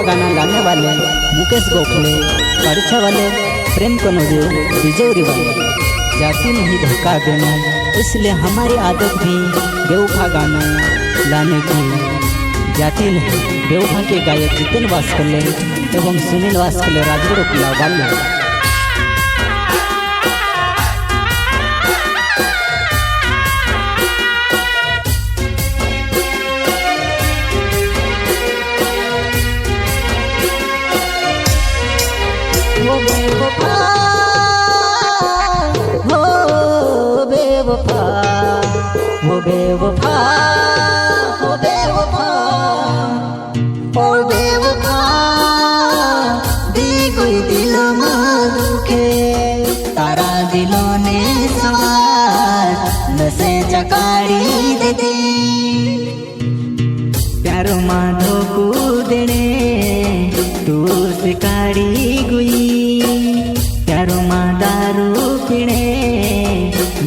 गाना लाने वाले मुकेश गोखले, परीक्षा वाले प्रेम कनौजे, बिजौरी वाले जाति नहीं धोखा देना, इसलिए हमारी आदत भी बेवफा गाना लाने की। जाति नहीं बेवफा के गायक जितेन वास्कले एवं सुनील वास्कले राजगढ़ किला वाले। वो बेवफा, वो बेवफा, वो बेवफा, वो बेवफा, ओ बेवफा, दी कोई दिलों में दुखे, तारा दिलों ने सवार नसे चकारी दे दी। प्यारो माधो को देने तू सिकारी गुई, प्यारो माँ दारू पीने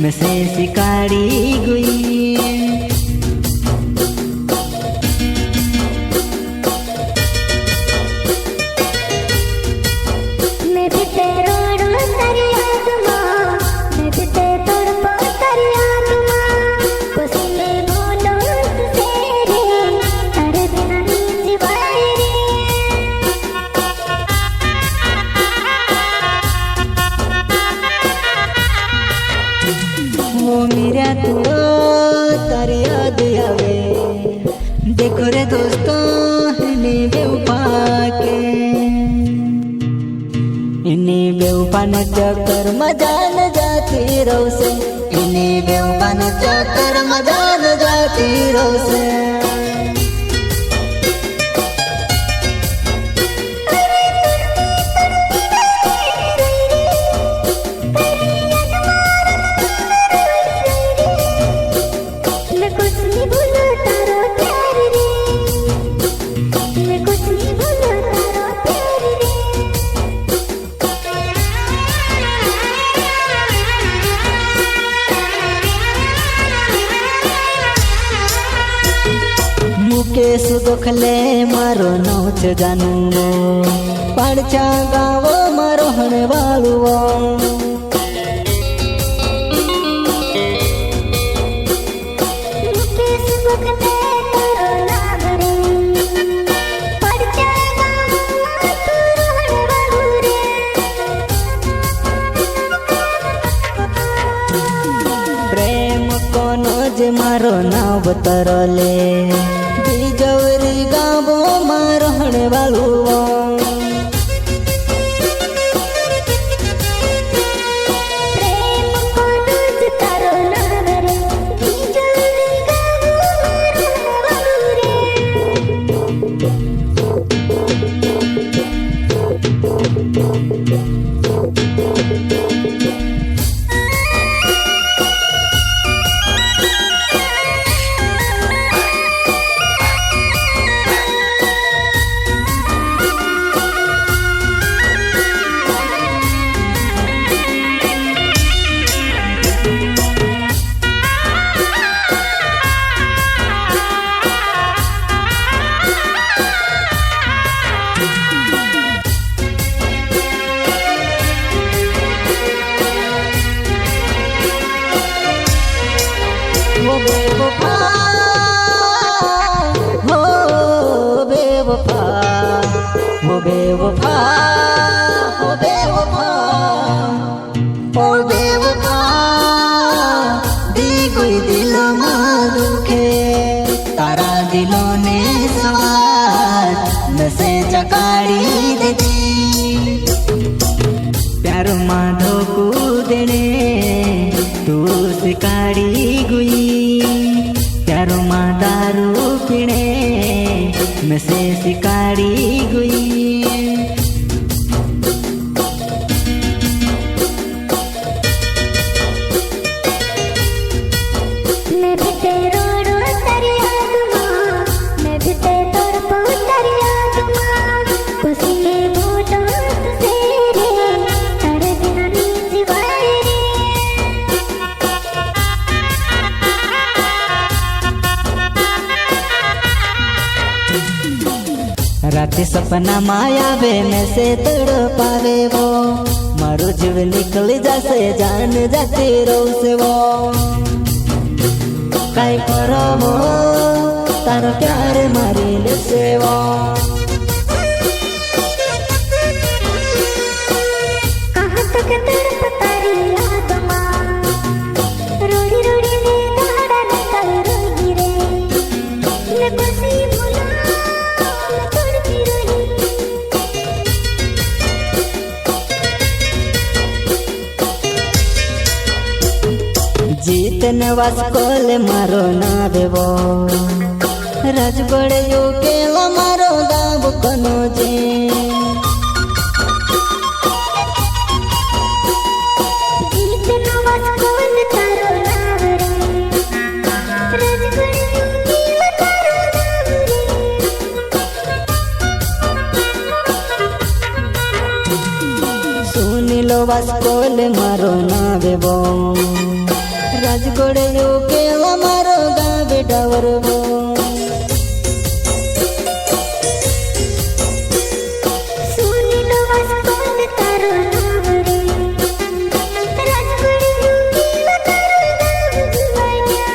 में से सिकारी गुई। मैं भी तेरो रो तेरी याद माँ, मैं भी तेरो रो तेरी याद माँ, कुछ में बोलो तेरे तारे बिना नींद वाई वो मेरा तो तारी याद आवे, देखो रे दोस्तों इन्हीं बेवफा के, इन्हीं बेवफा न चक्कर मजा न जाती रहो से, इन्हीं बेवफा न चक्कर मजा न जाती रहो से। मैं कुछ नहीं भूला तारो प्यार रे, मैं कुछ नहीं भूला तारो प्यार रे। मुकेश गोखले मारो नौच जानू, पाड़चा गावो मारो हणे वालुओ। मुकेश गोखले तारो नाम रे, पड़चा गाँव तू रहण वालू रे। प्रेम कोनो जे मारो नाव तरले, बिजौरी गावो मारो हणे वालुओ। प्रेम कोनो ज तारो नाम रे, बिजौरी गाँव रहण वालू रे। वो बेवफा, वो बेवफा, वो बेवफा, वो बेवफा, ओ बेवफा, दी कोई दिलों में दुखे, तारा दिलों ने सवार नसे चकारी दे दी। प्यारो माधो को देने तू सिकारी गुई, प्यारो माँ दारू पीने में से सिकारी गुई। मैं भी तेरो रो तेरी याद माँ, मैं भी तेरो रो तेरी याद माँ, कुछ में बोलो तेरे तारे बिना नींद वाई रे। राते सपना माया वे में से तड़ पावे वो मारो जीव निकल जासे जान जाते रोसे वो काई करो वो तारो प्यार मारी ले से वो कहाँ तक तड़प तारी याद माँ रोड़ी रोड़ी ले दाड़ा निकल रोही रे ले बसी भुला मैं तड़पी रही जीतन वास्कोल मारो ना देवो राजगढ़ यो केला मारो दाब कनो जे गीत नवाज कोल तारो नाव रे रजगढ़ यूं तारो नाव रे सुनी लो वास्कोल मारो ना देवो राजगढ़ यो केला मारो दाब डवरवो सुनी नवाज कोल तारो नाव रे रजगढ़ यूं तारो नाव जुवानिया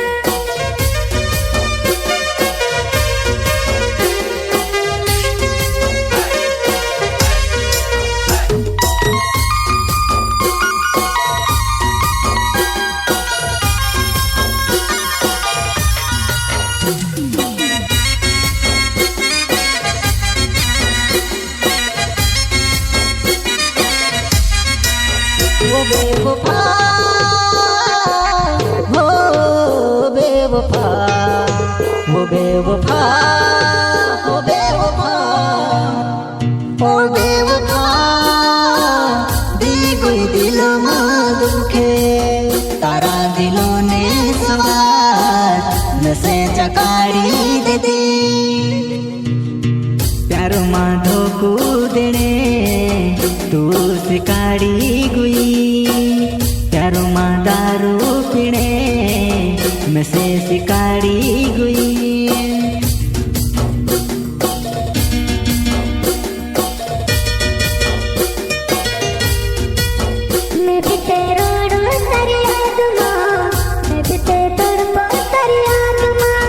वो बेवफा हो बेवफा वो बेवफा हो बेवफा ओ बेवफा दी गई दिलों में दुखे तारा दिलों ने सवार नसे जगाड़ी दे दी प्यारो माँ धोकू देने तू सिकाड़ी गुई प्यारो माँ दारू पीने में से सिकाड़ी गुई मैं भी तेरो रो तारी याद माँ मैं भी तेरो रो तारी याद माँ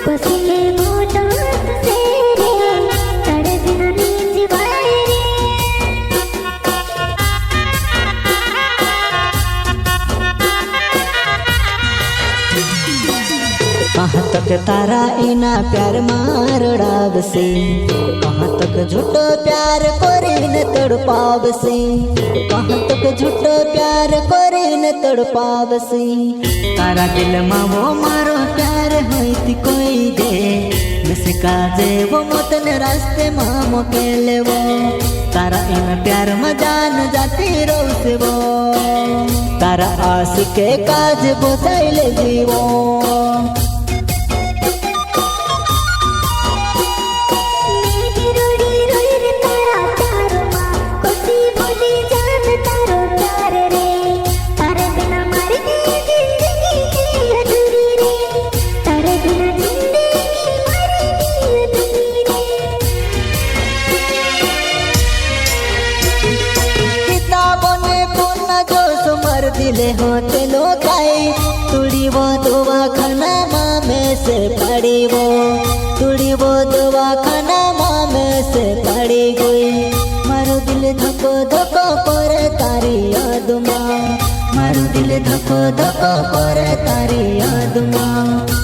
पसीने घोटों से रे तारे बिना नींद वाए कहाँ तक तारा इना प्यार मारड़ाव से कहाँ तक झूठो प्यार कोरीन तड़पाव से कहाँ तक झूठो प्यार कोरीन तड़पाव से तारा दिल में वो मारो प्यार होती कोई दे जिसका जे वो मोतन रास्ते में मोकेले वो तारा इन प्यार में जान जाती रो से वो तारा आस के काज बोझाइले जीवो दिले होते लोकाई तुड़ी वो दुआ खाना माँ में से पड़ी वो तुड़ी वो दुआ खाना माँ में से पड़ी गई मारो दिल धको धको करे तारी याद माँ मारो दिल धको धको करे तारी याद माँ